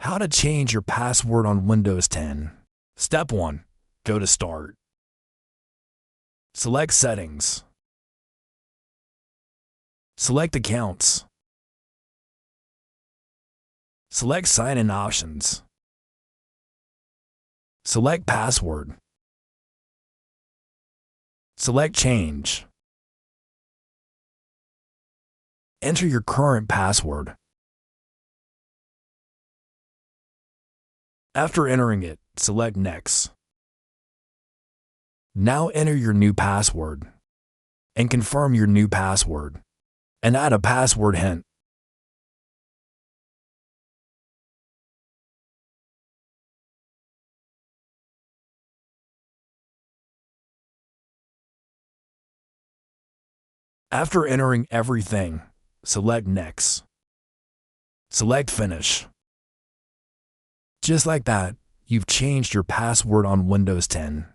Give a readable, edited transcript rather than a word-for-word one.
How to change your password on Windows 10. Step 1. Go to Start. Select Settings. Select Accounts. Select Sign-in options. Select Password. Select Change. Enter your current password. After entering it, select Next. Now enter your new password and confirm your new password and add a password hint. After entering everything, select Next. Select Finish. Just like that, you've changed your password on Windows 10.